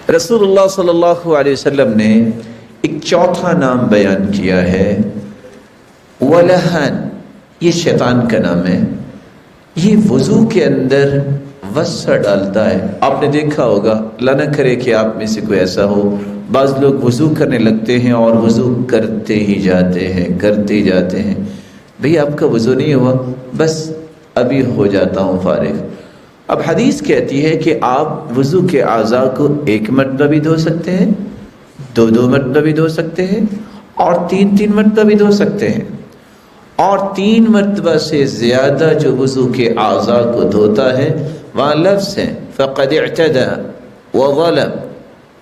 رسول اللہ صلی اللہ علیہ وسلم نے ایک چوتھا نام بیان کیا ہے، ولہن، یہ شیطان کا نام ہے۔ یہ وضو کے اندر وسع ڈالتا ہے۔ آپ نے دیکھا ہوگا، اللہ نہ کرے کہ آپ میں سے کوئی ایسا ہو، بعض لوگ وضو کرنے لگتے ہیں اور وضو کرتے ہی جاتے ہیں۔ بھئی آپ کا وضو نہیں ہوا، بس ابھی ہو جاتا ہوں فارغ۔ اب حدیث کہتی ہے کہ آپ وضو کے اعضاء کو ایک مرتبہ بھی دھو سکتے ہیں، دو مرتبہ بھی دھو سکتے ہیں، اور تین مرتبہ بھی دھو سکتے ہیں، اور 3 مرتبہ سے زیادہ جو وضو کے اعضاء کو دھوتا ہے، وہاں لفظ ہے فقد اعتدى وظلم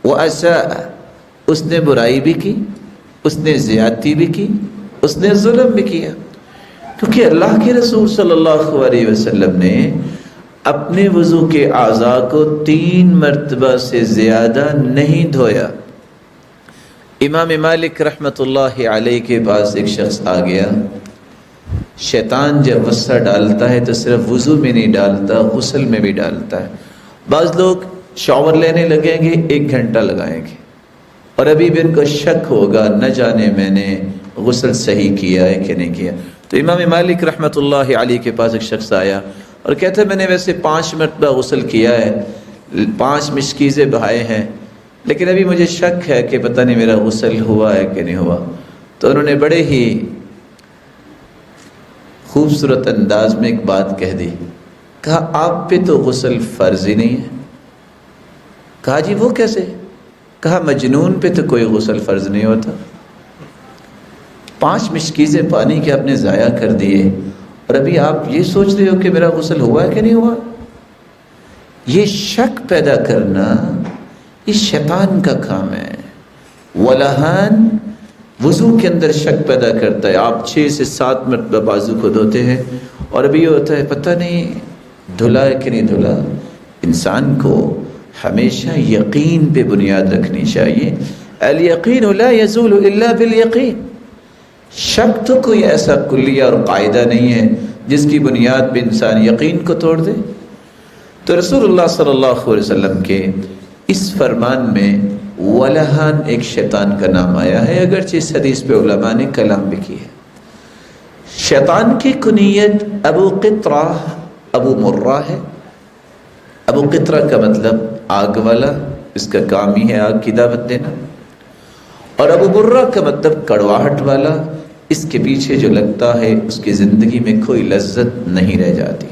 واساء، اس نے برائی بھی کی، اس نے زیادتی بھی کی، اس نے ظلم بھی کیا، کیونکہ اللہ کے رسول صلی اللہ علیہ وسلم نے اپنے وضو کے اعضاء کو 3 مرتبہ سے زیادہ نہیں دھویا۔ امام مالک رحمۃ اللہ علیہ کے پاس ایک شخص آ گیا۔ شیطان جب وسع ڈالتا ہے تو صرف وضو میں نہیں ڈالتا، غسل میں بھی ڈالتا ہے۔ بعض لوگ شاور لینے لگیں گے، 1 گھنٹہ لگائیں گے، اور ابھی بھی ان کو شک ہوگا نہ جانے میں نے غسل صحیح کیا ہے کہ نہیں کیا۔ تو امام مالک رحمۃ اللہ علیہ کے پاس ایک شخص آیا اور کہتا ہے میں نے ویسے 5 مرتبہ غسل کیا ہے، 5 مشکیزیں بہائے ہیں، لیکن ابھی مجھے شک ہے کہ پتہ نہیں میرا غسل ہوا ہے کہ نہیں ہوا۔ تو انہوں نے بڑے ہی خوبصورت انداز میں ایک بات کہہ دی، کہا آپ پہ تو غسل فرض ہی نہیں ہے۔ کہا جی وہ کیسے؟ کہا مجنون پہ تو کوئی غسل فرض نہیں ہوتا۔ 5 مشکیزیں پانی کے آپ نے ضائع کر دیے، اور ابھی آپ یہ سوچ رہے ہو کہ میرا غسل ہوا ہے کہ نہیں ہوا۔ یہ شک پیدا کرنا یہ شیطان کا کام ہے۔ ولہان وضو کے اندر شک پیدا کرتا ہے۔ آپ 6 سے 7 مرتبہ بازو کو دھوتے ہیں، اور ابھی یہ ہوتا ہے پتہ نہیں دھلا ہے کہ نہیں دھلا۔ انسان کو ہمیشہ یقین پہ بنیاد رکھنی چاہیے۔ الیقین لا یزول الا بالیقین۔ شک تو کوئی ایسا کلیہ اور قاعدہ نہیں ہے جس کی بنیاد پہ انسان یقین کو توڑ دے۔ تو رسول اللہ صلی اللہ علیہ وسلم کے اس فرمان میں ولہان ایک شیطان کا نام آیا ہے، اگرچہ اس حدیث پہ علماء نے کلام بھی کی ہے۔ شیطان کی کنیت ابو قطرہ، ابو مرہ ہے۔ ابو قطرہ کا مطلب آگ والا، اس کا کام ہی ہے آگ کی دعوت دینا، اور ابو مرہ کا مطلب کڑواہٹ والا، اس کے پیچھے جو لگتا ہے اس کی زندگی میں کوئی لذت نہیں رہ جاتی۔